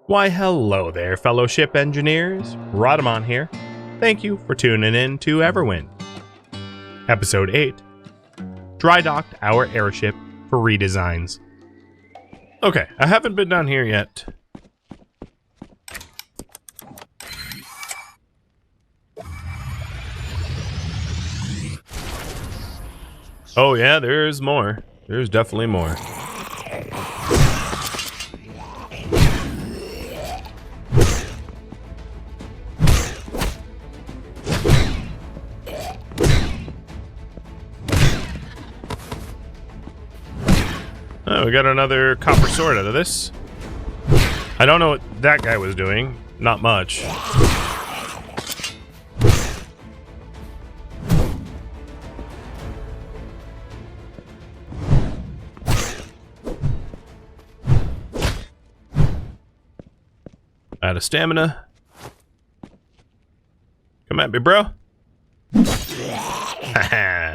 Why, hello there, fellow ship engineers. Rhadamant here. Thank you for tuning in to Everwind. Episode 8. Drydocked our airship for redesigns. Okay, I haven't been down here yet. Oh yeah, there's more. There's definitely more. Oh, we got another copper sword out of this. I don't know what that guy was doing. Not much. Out of stamina. Come at me, bro. Haha.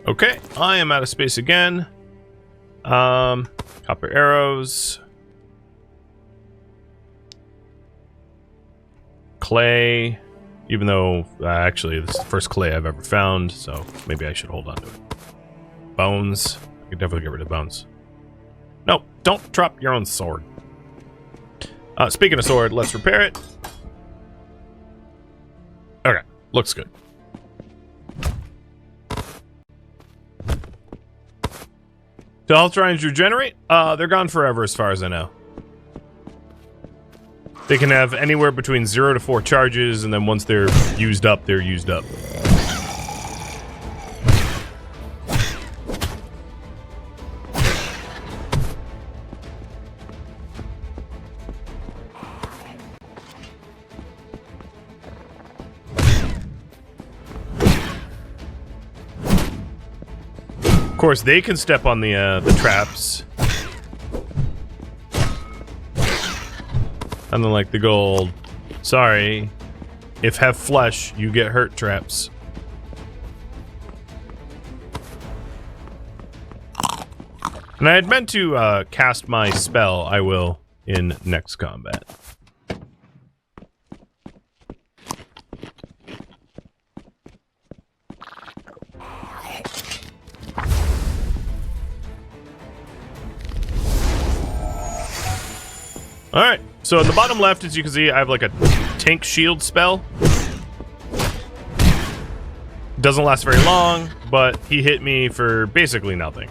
Okay, I am out of space again. Copper arrows. Clay. Even though, actually, this is the first clay I've ever found, so maybe I should hold on to it. Bones. I could definitely get rid of bones. No, don't drop your own sword. Speaking of sword, let's repair it. Okay, looks good. Do health shrines regenerate? They're gone forever as far as I know. They can have anywhere between 0 to 4 charges, and then once they're used up, they're used up. Of course, they can step on the traps. And then, like, the gold. Sorry. If have flesh, you get hurt traps. And I had meant to cast my spell. I will in next combat. Alright, so in the bottom left, as you can see, I have like a tank shield spell. Doesn't last very long, but he hit me for basically nothing.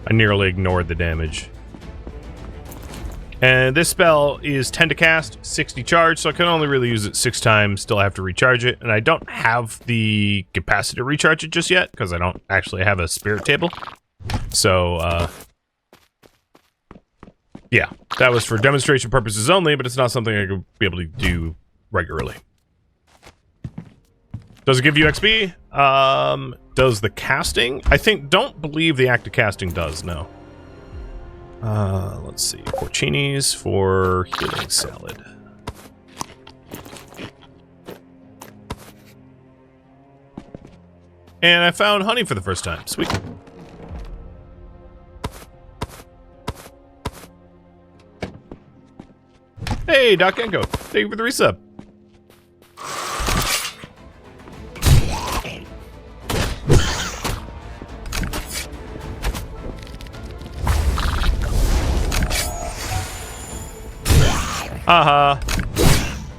I nearly ignored the damage. And this spell is 10 to cast, 60 charge, so I can only really use it 6 times, still have to recharge it, and I don't have the capacity to recharge it just yet, because I don't actually have a spirit table. So, yeah, that was for demonstration purposes only, but it's not something I could be able to do regularly. Does it give you XP? Does the casting? Don't believe the act of casting does, no. Let's see. Porcinis for healing salad. And I found honey for the first time. Sweet. Hey, Doc Enko. Thank you for the resub. Haha.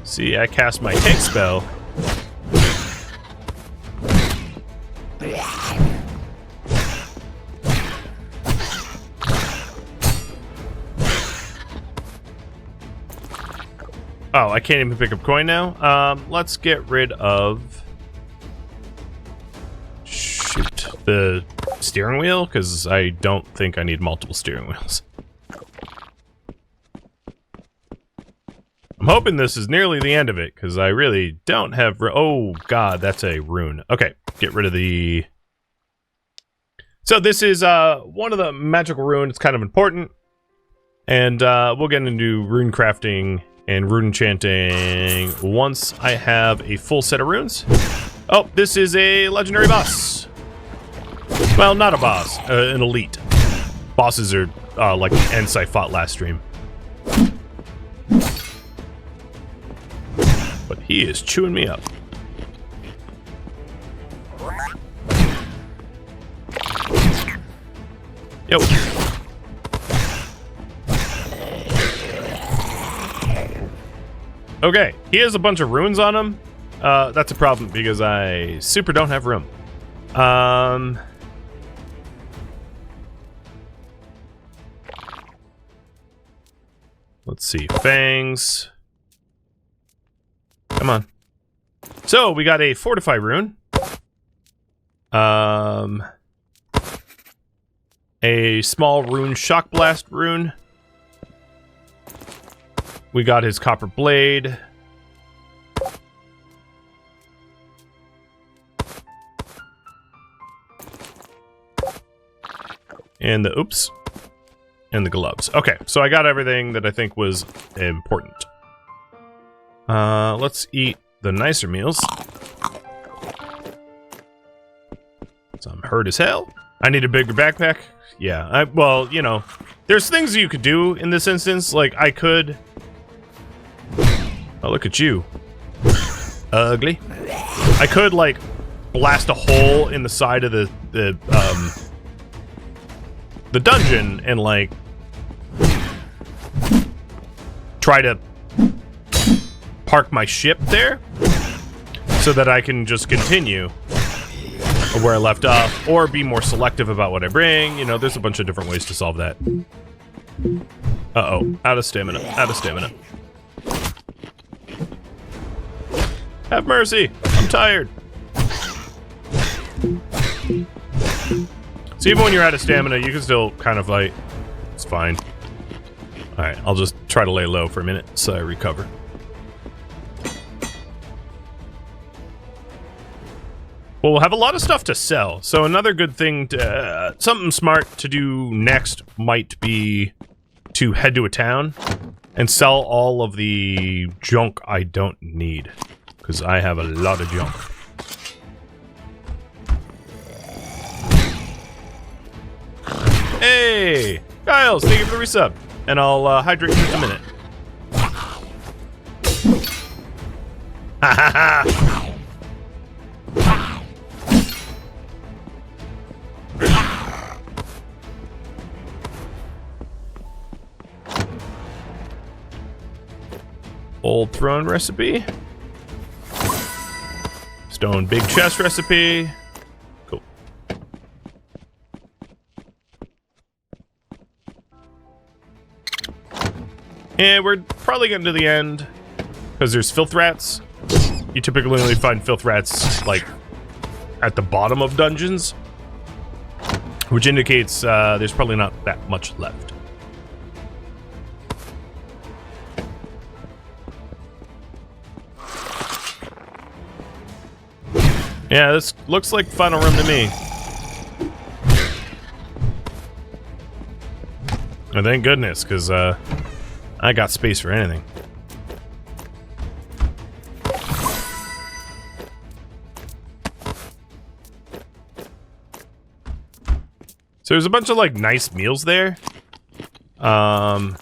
See, I cast my tank spell. Oh, I can't even pick up coin now. Let's get rid of... Shoot. The steering wheel, because I don't think I need multiple steering wheels. I'm hoping this is nearly the end of it, because I really don't have... Oh, God, that's a rune. Okay, get rid of the So this is one of the magical runes. It's kind of important. And we'll get into rune crafting and rune enchanting once I have a full set of runes. Oh, this is a legendary boss. Well, not a boss, an elite. Bosses are like the Ents I fought last stream. But he is chewing me up. Yo. Okay, he has a bunch of runes on him. That's a problem because I super don't have room. Let's see, fangs. Come on. So we got a fortify rune. A small rune shock blast rune. We got his copper blade. And the oops. And the gloves. Okay, so I got everything that I think was important. Let's eat the nicer meals. So I'm hurt as hell. I need a bigger backpack. Yeah, well, you know, there's things you could do in this instance. Like, I could... Oh, look at you. Ugly. I could, like, blast a hole in the side of the dungeon and, like, try to park my ship there so that I can just continue where I left off, or be more selective about what I bring. You know, there's a bunch of different ways to solve that. Uh-oh. Out of stamina. Out of stamina. Have mercy. I'm tired. So even when you're out of stamina, you can still kind of fight. It's fine. Alright, I'll just try to lay low for a minute so I recover. Well, we'll have a lot of stuff to sell. So another good thing to... something smart to do next might be to head to a town and sell all of the junk I don't need. Because I have a lot of junk. Hey! Giles, thank you for the resub. And I'll hydrate in just a minute. Ha ha ha! Old throne recipe. Stone big chest recipe. Cool. And we're probably getting to the end because there's filth rats. You typically only find filth rats like at the bottom of dungeons, which indicates there's probably not that much left. Yeah, this looks like final room to me. And thank goodness, because I got space for anything. So there's a bunch of, like, nice meals there. Let's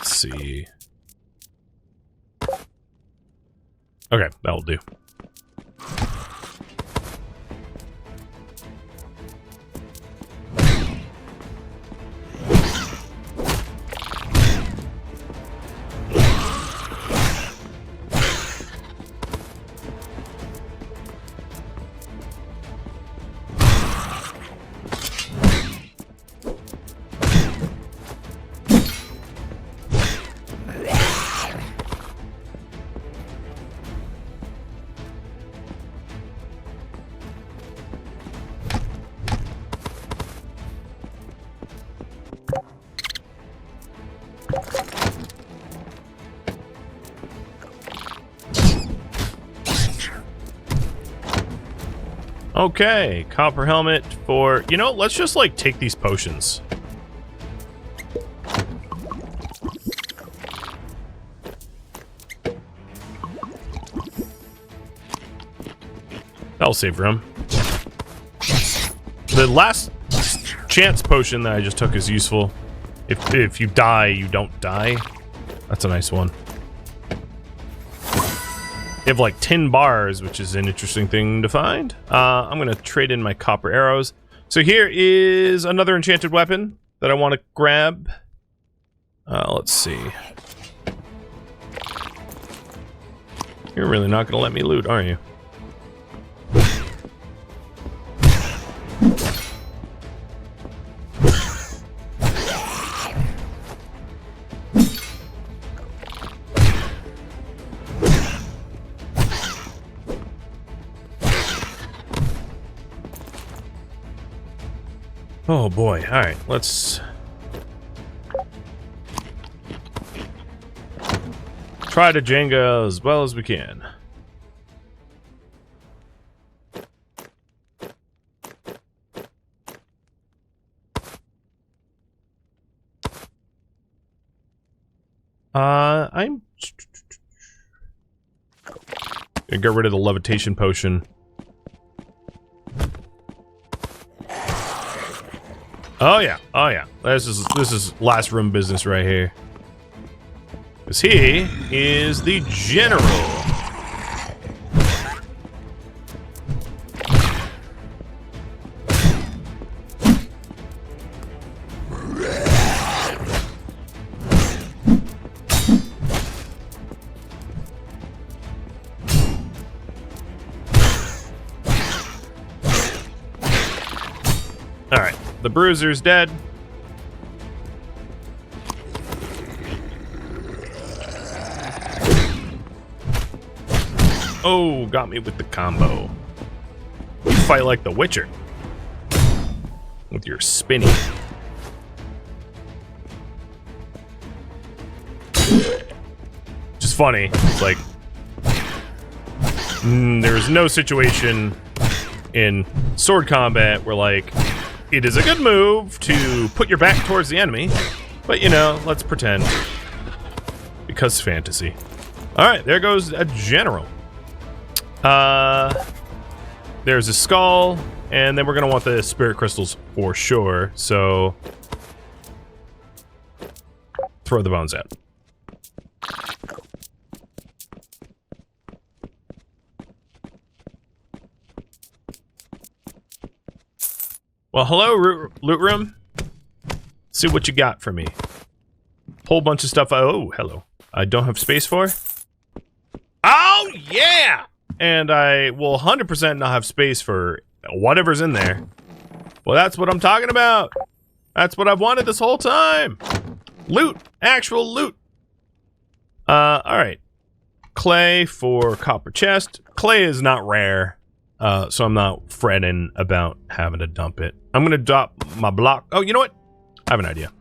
see. Okay, that'll do. Okay, copper helmet for... You know, let's just, like, take these potions. That'll save room. The last chance potion that I just took is useful. If you die, you don't die. That's a nice one. You have like 10 bars, which is an interesting thing to find. I'm going to trade in my copper arrows. So here is another enchanted weapon that I want to grab. Let's see. You're really not going to let me loot, are you? Oh boy, alright, let's try to Jenga as well as we can. I'm gonna get rid of the levitation potion. Oh yeah, oh yeah. This is last room business right here. Because he is the general. Alright. The bruiser's dead. Oh, got me with the combo. You fight like the Witcher. With your spinny. Just funny. It's like... there's no situation in sword combat where, like... It is a good move to put your back towards the enemy, but you know, let's pretend. Because fantasy. Alright, there goes a general. There's a skull, and then we're gonna want the spirit crystals for sure, so... Throw the bones out. Well, hello, loot room. See what you got for me. Whole bunch of stuff. Oh, hello. I don't have space for. Oh, yeah! And I will 100% not have space for whatever's in there. Well, that's what I'm talking about. That's what I've wanted this whole time. Loot. Actual loot. Alright. Clay for copper chest. Clay is not rare. So I'm not fretting about having to dump it. I'm gonna drop my block. Oh, you know what? I have an idea.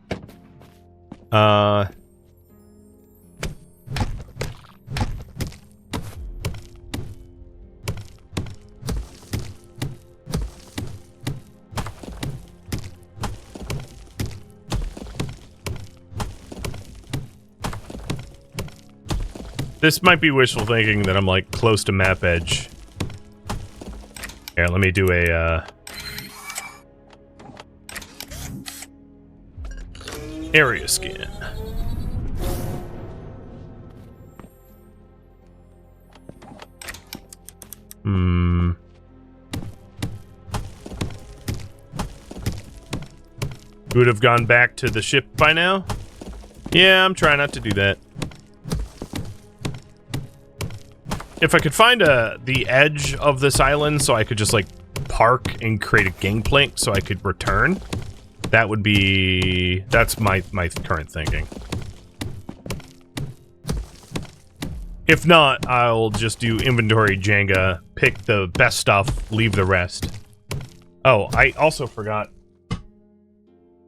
This might be wishful thinking that I'm like close to map edge. Here, let me do a area scan. Would have gone back to the ship by now? Yeah, I'm trying not to do that. If I could find the edge of this island so I could just like park and create a gangplank so I could return, that would be... That's my current thinking. If not, I'll just do inventory Jenga, pick the best stuff, leave the rest. Oh, I also forgot.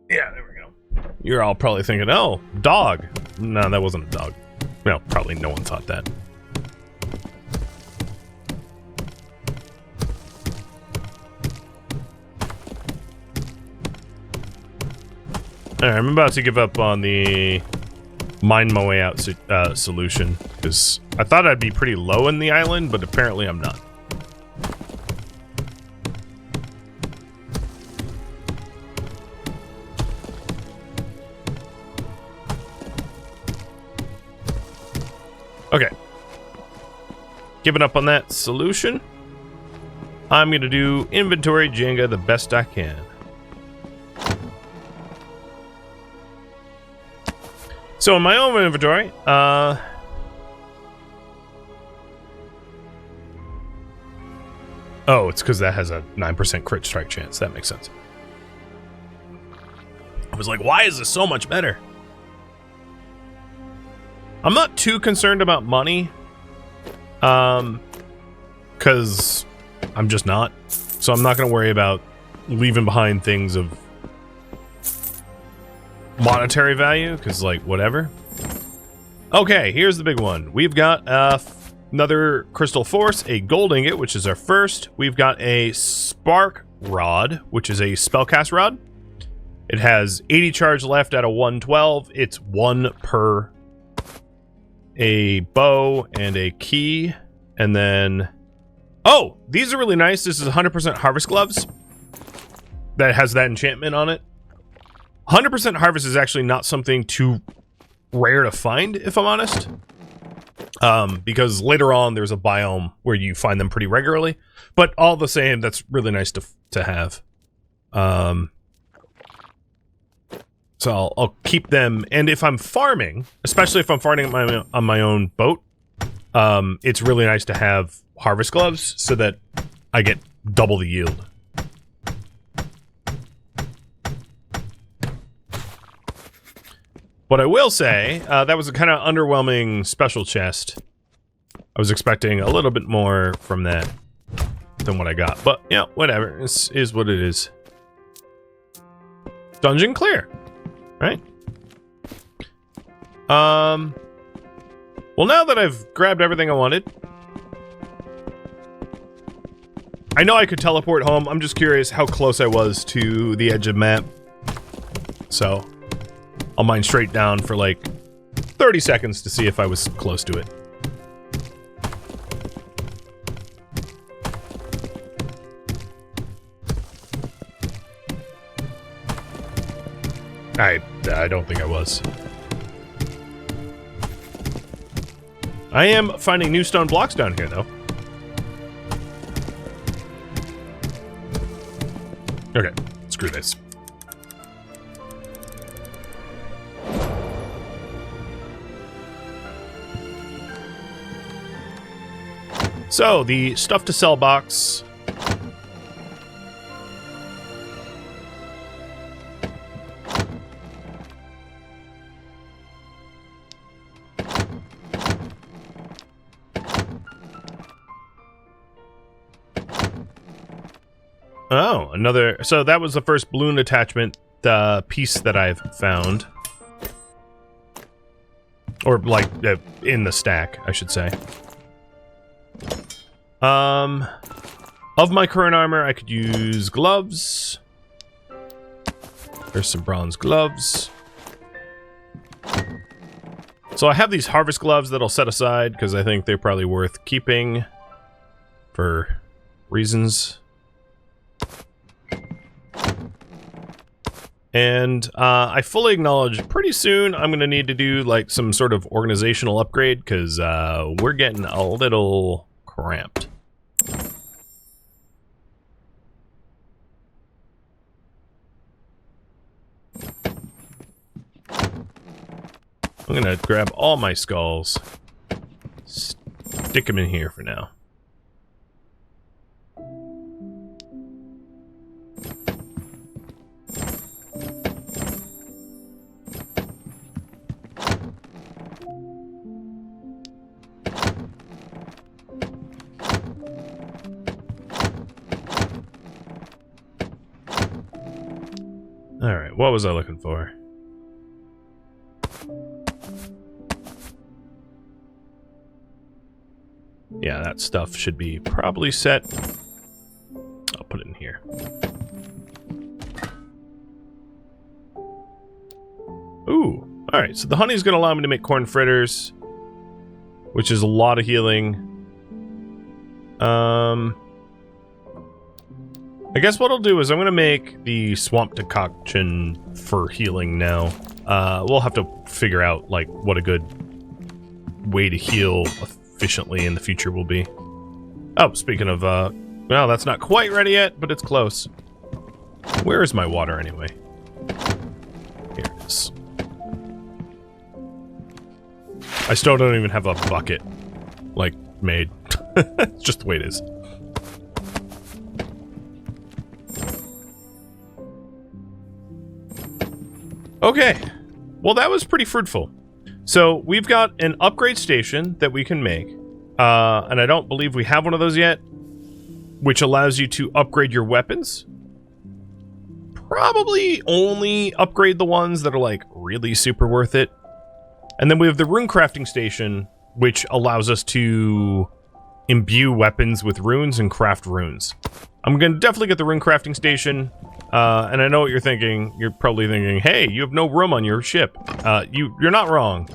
Yeah, there we go. You're all probably thinking, oh, dog. No, that wasn't a dog. Well, probably no one thought that. Alright, I'm about to give up on the mine my way out solution, because I thought I'd be pretty low in the island, but apparently I'm not. Okay. Giving up on that solution. I'm going to do inventory Jenga the best I can. So in my own inventory, oh, it's because that has a 9% crit strike chance. That makes sense. I was like, why is this so much better? I'm not too concerned about money, because I'm just not. So I'm not going to worry about leaving behind things of monetary value, because, like, whatever. Okay, here's the big one. We've got another crystal force, a gold ingot, which is our first. We've got a spark rod, which is a spellcast rod. It has 80 charge left out of 112. It's 1 per a bow and a key. And then, oh, these are really nice. This is 100% harvest gloves that has that enchantment on it. 100% harvest is actually not something too rare to find, if I'm honest. Because later on there's a biome where you find them pretty regularly. But all the same, that's really nice to have. So I'll keep them, and if I'm farming, especially if I'm farming on my own boat, it's really nice to have harvest gloves so that I get double the yield. What I will say, that was a kind of underwhelming special chest. I was expecting a little bit more from that than what I got, but yeah, whatever. This is what it is. Dungeon clear. Right. Well, now that I've grabbed everything I wanted, I know I could teleport home. I'm just curious how close I was to the edge of the map. So I'll mine straight down for like 30 seconds to see if I was close to it. I don't think I was. I am finding new stone blocks down here, though. Okay, screw this. So, the stuff to sell box. Oh, another. So that was the first balloon attachment piece that I've found. Or, like, in the stack, I should say. Of my current armor, I could use gloves. There's some bronze gloves. So I have these harvest gloves that I'll set aside because I think they're probably worth keeping for reasons. And I fully acknowledge pretty soon I'm going to need to do like some sort of organizational upgrade because we're getting a little cramped. I'm going to grab all my skulls, stick them in here for now. Alright, what was I looking for? Yeah, that stuff should be probably set. I'll put it in here. Ooh. Alright, so the honey's going to allow me to make corn fritters, which is a lot of healing. I guess what I'll do is I'm going to make the swamp decoction for healing now. We'll have to figure out, like, what a good way to heal efficiently in the future will be. Oh, speaking of, well, that's not quite ready yet, but it's close. Where is my water anyway? Here it is. I still don't even have a bucket, like, made. It's just the way it is. Okay. Well, that was pretty fruitful. So, we've got an upgrade station that we can make. And I don't believe we have one of those yet, which allows you to upgrade your weapons. Probably only upgrade the ones that are, like, really super worth it. And then we have the rune crafting station, which allows us to imbue weapons with runes and craft runes. I'm going to definitely get the rune crafting station. And I know what you're thinking. You're probably thinking, hey, you have no room on your ship. You're not wrong.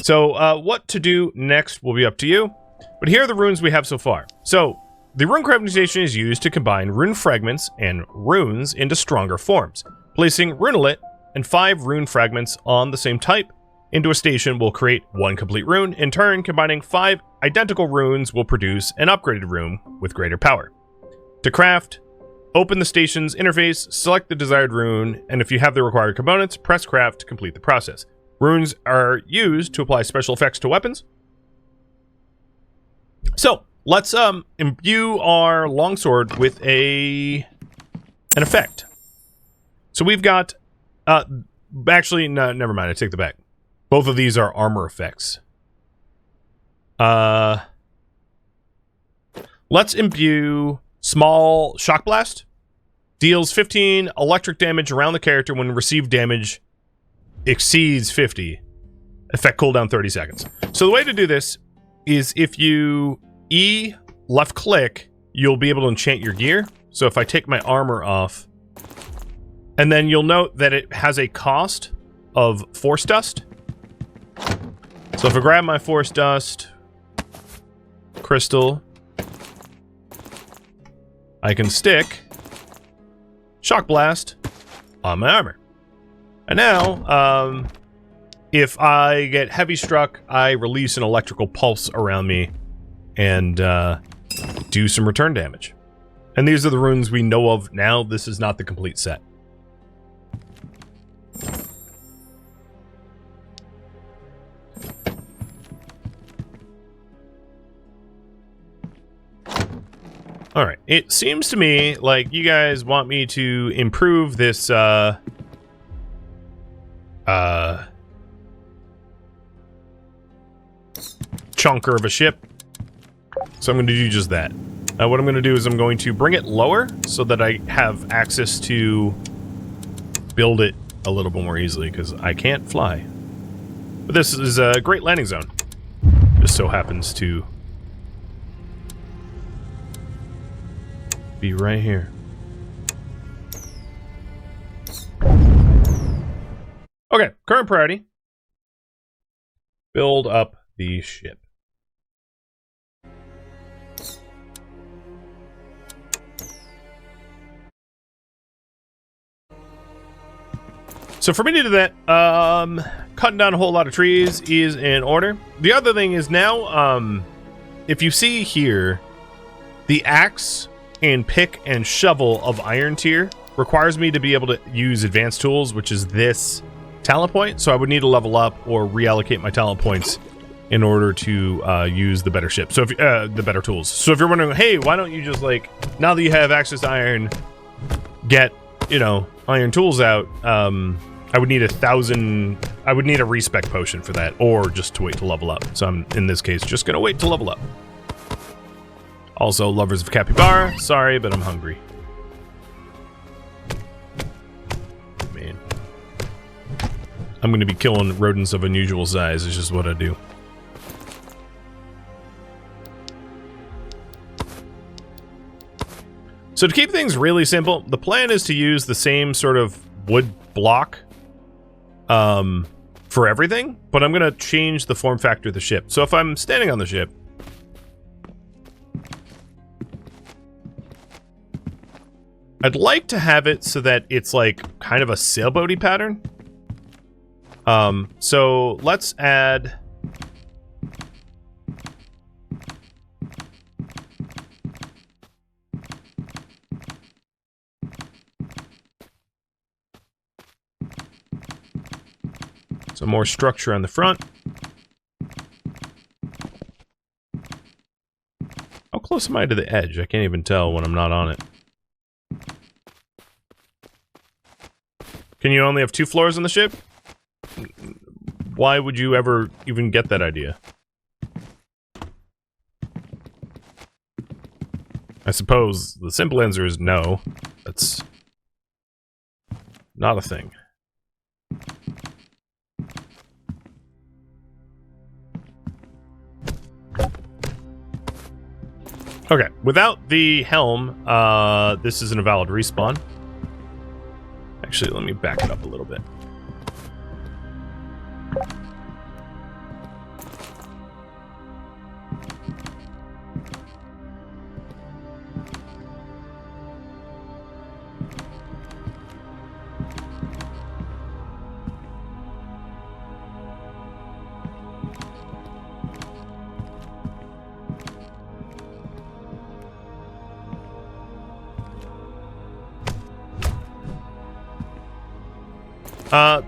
So, what to do next will be up to you. But here are the runes we have so far. So, the rune crafting station is used to combine rune fragments and runes into stronger forms. Placing runelet and 5 rune fragments on the same type into a station will create 1 complete rune. In turn, combining 5 identical runes will produce an upgraded rune with greater power. To craft, open the station's interface, select the desired rune, and if you have the required components, press craft to complete the process. Runes are used to apply special effects to weapons. So, let's imbue our longsword with an effect. So we've got actually, no, never mind, I take the back. Both of these are armor effects. Let's imbue small shock blast. Deals 15 electric damage around the character when received damage exceeds 50. Effect cooldown 30 seconds. So the way to do this is if you left click, you'll be able to enchant your gear. So if I take my armor off, and then you'll note that it has a cost of force dust. So if I grab my force dust crystal, I can stick shock blast on my armor. And now, if I get heavy struck, I release an electrical pulse around me and do some return damage. And these are the runes we know of now. This is not the complete set. Alright, it seems to me like you guys want me to improve this, chunker of a ship. So I'm going to do just that. What I'm going to do is I'm going to bring it lower so that I have access to build it a little bit more easily, because I can't fly. But this is a great landing zone. Just so happens to be right here. Okay, current priority. Build up the ship. So for me to do that, cutting down a whole lot of trees is in order. The other thing is now, if you see here, the axe and pick and shovel of iron tier requires me to be able to use advanced tools, which is this talent point. So I would need to level up or reallocate my talent points in order to use the better ship. So if the better tools. So if you're wondering, hey, why don't you just, like, now that you have access to iron, get, you know, iron tools out, I would need 1,000. I would need a respec potion for that, or just to wait to level up. So I'm, in this case, just gonna wait to level up. Also, lovers of capybara, sorry, but I'm hungry. Man, I'm gonna be killing rodents of unusual size. It's just what I do. So to keep things really simple, the plan is to use the same sort of wood block for everything, but I'm gonna change the form factor of the ship. So if I'm standing on the ship, I'd like to have it so that it's like kind of a sailboaty pattern. So let's add some more structure on the front. How close am I to the edge? I can't even tell when I'm not on it. Can you only have 2 floors on the ship? Why would you ever even get that idea? I suppose the simple answer is no. That's not a thing. Okay, without the helm, this isn't a valid respawn. Actually, let me back it up a little bit.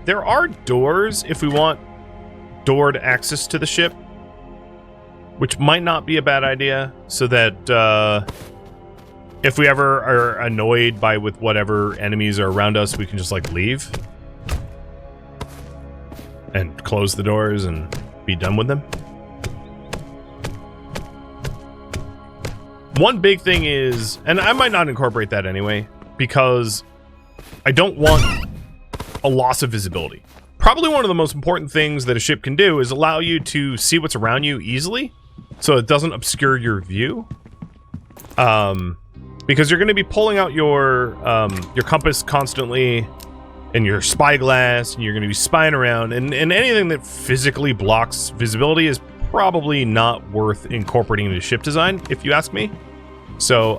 There are doors if we want doored access to the ship, which might not be a bad idea, so that if we ever are annoyed by with whatever enemies are around us, we can just like leave and close the doors and be done with them. One big thing is, and I might not incorporate that anyway, because I don't want a loss of visibility. Probably one of the most important things that a ship can do is allow you to see what's around you easily, so it doesn't obscure your view. Because you're going to be pulling out your compass constantly, and your spyglass, and you're going to be spying around, and anything that physically blocks visibility is probably not worth incorporating into ship design, if you ask me. So,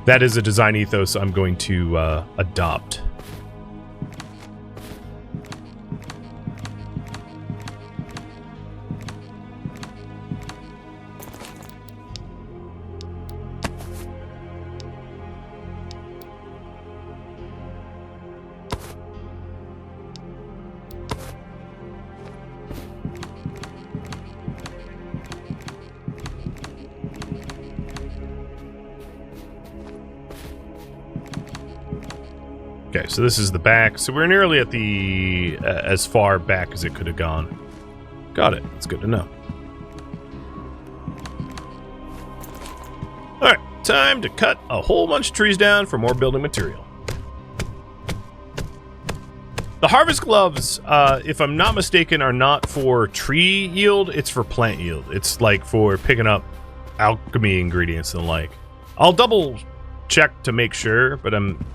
that is a design ethos I'm going to adopt. Okay, so this is the back. So we're nearly at the as far back as it could have gone. Got it. It's good to know. All right, time to cut a whole bunch of trees down for more building material. The harvest gloves, if I'm not mistaken, are not for tree yield. It's for plant yield. It's like for picking up alchemy ingredients and the like. I'll double check to make sure, but I'm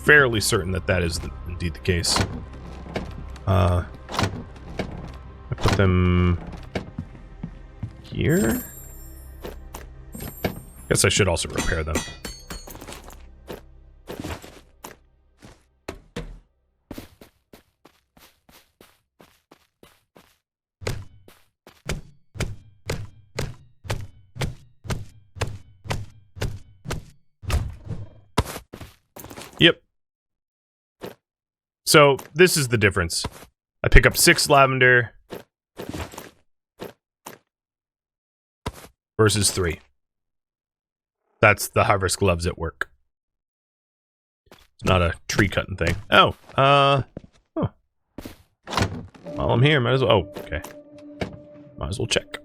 fairly certain that that is indeed the case. I put them here. Guess I should also repair them. Yep. So this is the difference. I pick up 6 lavender versus 3. That's the harvest gloves at work. It's not a tree cutting thing. Oh, huh. While I'm here, might as well. Oh, okay. Might as well check.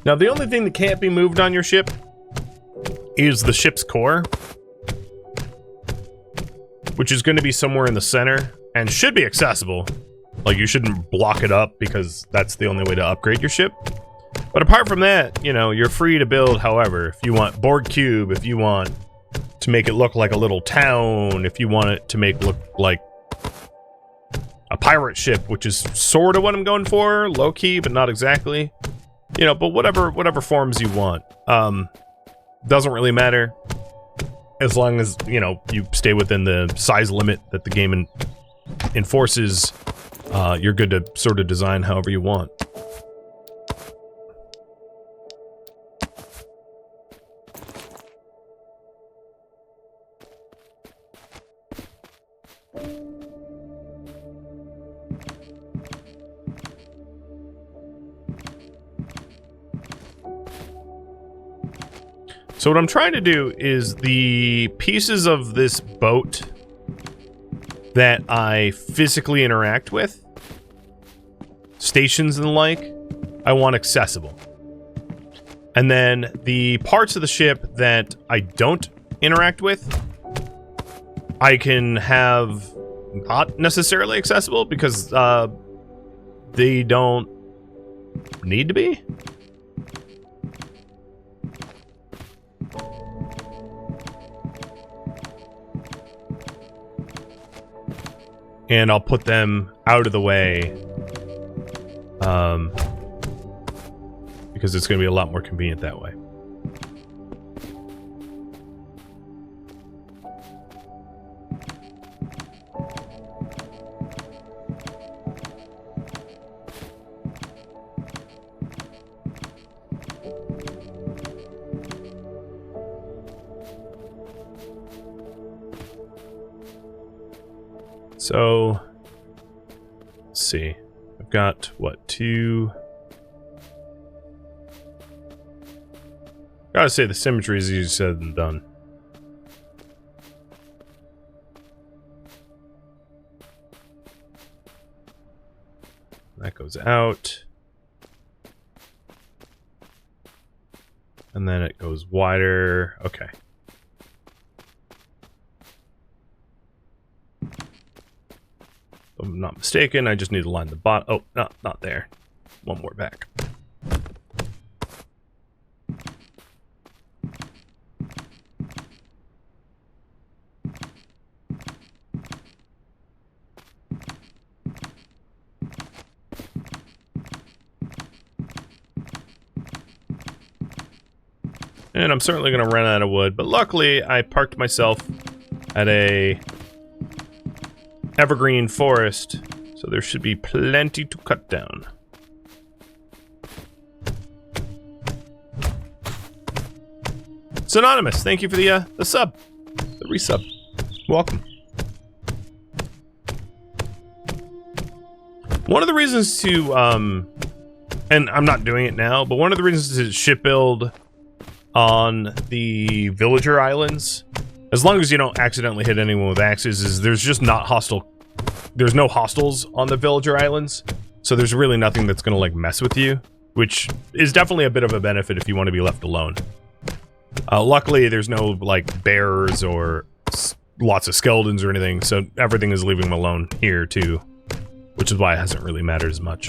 Now, the only thing that can't be moved on your ship is the ship's core, which is going to be somewhere in the center and should be accessible. Like, you shouldn't block it up because that's the only way to upgrade your ship. But apart from that, you know, you're free to build however. If you want Borg Cube, if you want to make it look like a little town, if you want it to make it look like a pirate ship, which is sort of what I'm going for, low-key, but not exactly. You know, but whatever forms you want. Doesn't really matter. As long as, you know, you stay within the size limit that the game enforces, you're good to sort of design however you want. So what I'm trying to do is the pieces of this boat that I physically interact with, stations and the like, I want accessible. And then the parts of the ship that I don't interact with, I can have not necessarily accessible because they don't need to be. And I'll put them out of the way because it's going to be a lot more convenient that way. So, let's see. I've got, what, 2... Gotta say, the symmetry is easier said than done. That goes out. And then it goes wider. Okay. If I'm not mistaken, I just need to line the bottom. Oh, not there. One more back. And I'm certainly going to run out of wood, but luckily I parked myself at a evergreen forest, so there should be plenty to cut down. Synonymous, thank you for the sub, the resub. Welcome. One of the reasons to and I'm not doing it now, but one of the reasons to ship build on the villager islands, as long as you don't accidentally hit anyone with axes, is there's just not hostile. There's no hostiles on the villager islands, so there's really nothing that's gonna like mess with you, which is definitely a bit of a benefit if you want to be left alone. Luckily, there's no like bears or lots of skeletons or anything, so everything is leaving them alone here too, which is why it hasn't really mattered as much.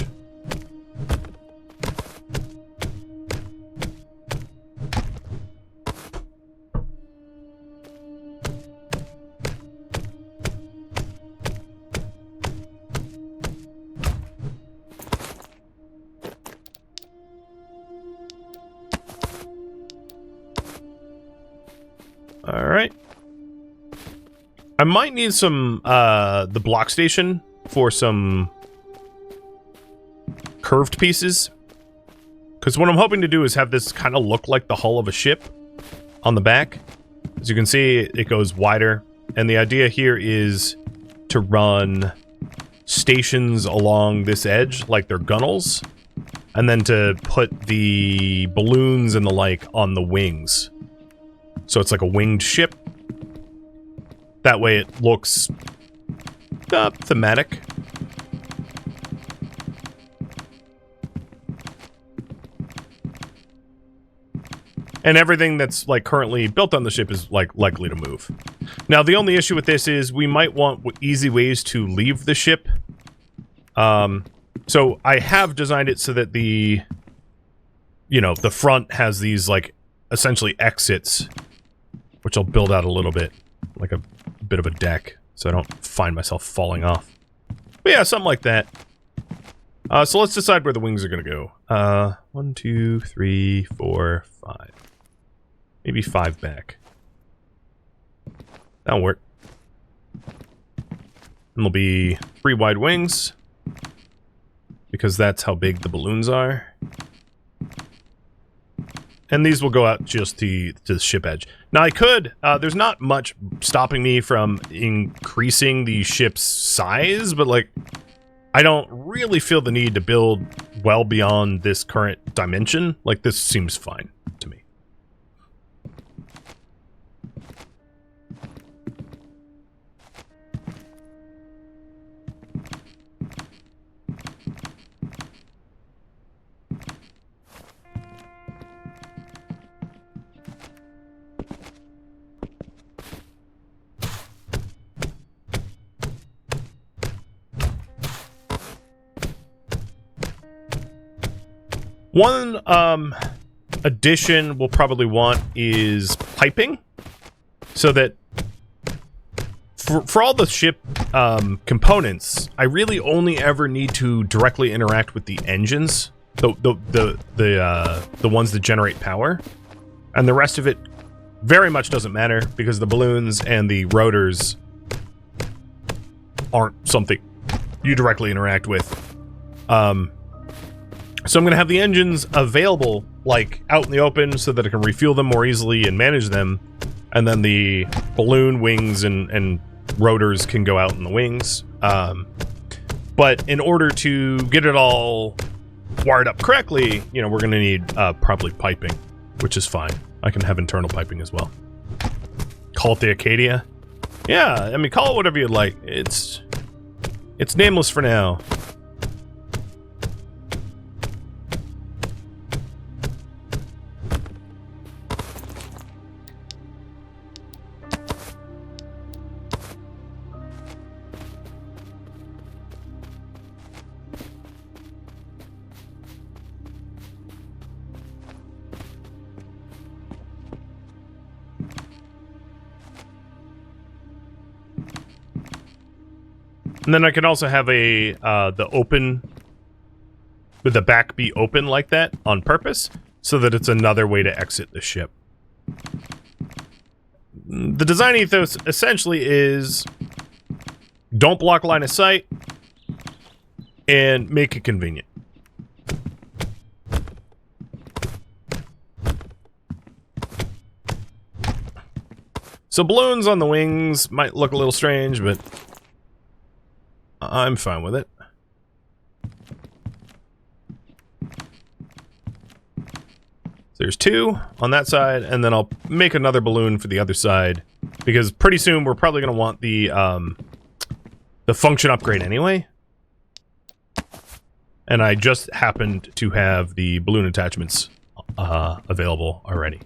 Alright. I might need some, the block station for some curved pieces. Because what I'm hoping to do is have this kind of look like the hull of a ship on the back. As you can see, it goes wider. And the idea here is to run stations along this edge, like they're gunnels. And then to put the balloons and the like on the wings. So it's like a winged ship. That way it looks thematic. And everything that's like currently built on the ship is like likely to move. Now, the only issue with this is we might want easy ways to leave the ship. So I have designed it so that the, you know, the front has these like essentially exits, which I'll build out a little bit, like a bit of a deck, so I don't find myself falling off. But yeah, something like that. So let's decide where the wings are gonna go. 1, 2, 3, 4, 5. Maybe 5 back. That'll work. And there'll be 3 wide wings, because that's how big the balloons are. And these will go out just to the ship edge. Now I could, there's not much stopping me from increasing the ship's size, but like, I don't really feel the need to build well beyond this current dimension. Like, this seems fine to me. One addition we'll probably want is piping, so that for all the ship components, I really only ever need to directly interact with the engines, the ones that generate power, and the rest of it very much doesn't matter because the balloons and the rotors aren't something you directly interact with. So I'm going to have the engines available, like, out in the open so that I can refuel them more easily and manage them. And then the balloon wings and rotors can go out in the wings. But in order to get it all wired up correctly, you know, we're going to need probably piping, which is fine. I can have internal piping as well. Call it the Acadia? Yeah, I mean, call it whatever you'd like. It's nameless for now. And then I can also have a the open, with the back be open like that on purpose, so that it's another way to exit the ship. The design ethos essentially is don't block line of sight and make it convenient. So balloons on the wings might look a little strange, but I'm fine with it. So there's 2 on that side, and then I'll make another balloon for the other side, because pretty soon we're probably going to want the function upgrade anyway. And I just happened to have the balloon attachments available already.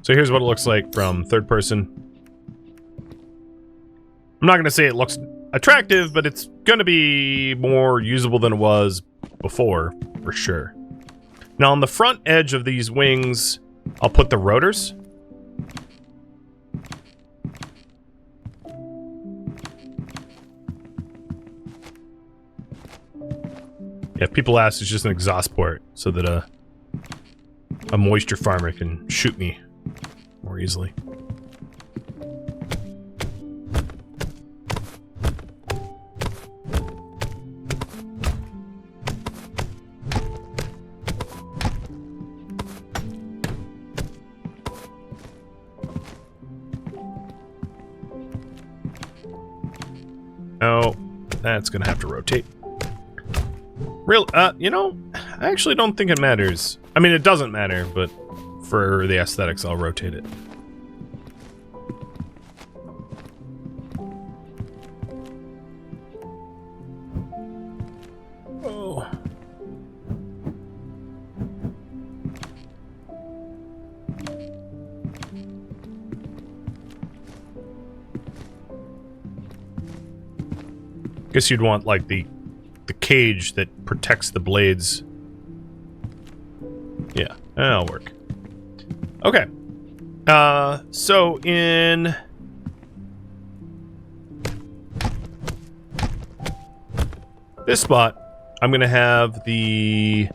So here's what it looks like from third person. I'm not going to say it looks attractive, but it's going to be more usable than it was before, for sure. Now, on the front edge of these wings, I'll put the rotors. Yeah, if people ask, it's just an exhaust port, so that a moisture farmer can shoot me more easily. Oh, that's gonna have to rotate. You know, I actually don't think it matters. I mean, it doesn't matter, but for the aesthetics, I'll rotate it. Oh. Guess you'd want, like, the cage that protects the blades. Yeah, that'll work. Okay. So in... this spot, I'm going to have the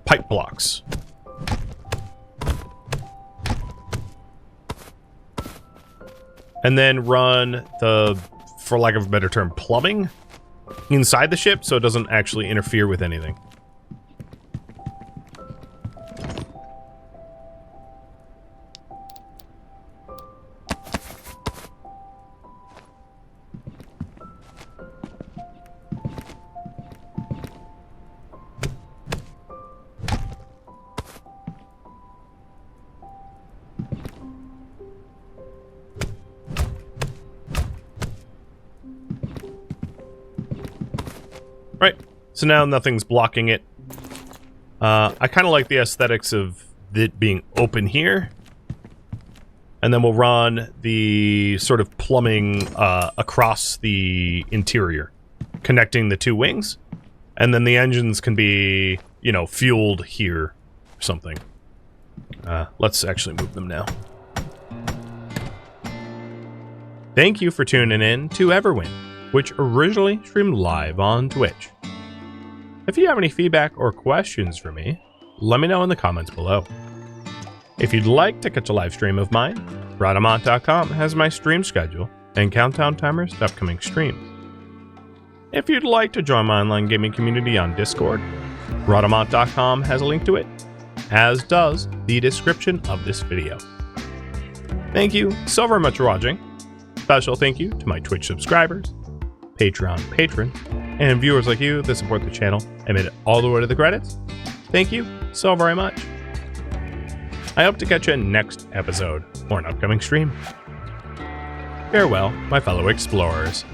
pipe blocks. And then run the, for lack of a better term, plumbing inside the ship so it doesn't actually interfere with anything. Right, so now nothing's blocking it. I kind of like the aesthetics of it being open here. And then we'll run the sort of plumbing across the interior, connecting the two wings. And then the engines can be, you know, fueled here or something. Let's actually move them now. Thank you for tuning in to Everwind, which originally streamed live on Twitch. If you have any feedback or questions for me, let me know in the comments below. If you'd like to catch a live stream of mine, Rhadamant.com has my stream schedule and countdown timers to upcoming streams. If you'd like to join my online gaming community on Discord, Rhadamant.com has a link to it, as does the description of this video. Thank you so very much for watching. Special thank you to my Twitch subscribers, Patreon patrons, and viewers like you that support the channel and made it all the way to the credits. Thank you so very much. I hope to catch you in next episode or an upcoming stream. Farewell, my fellow explorers.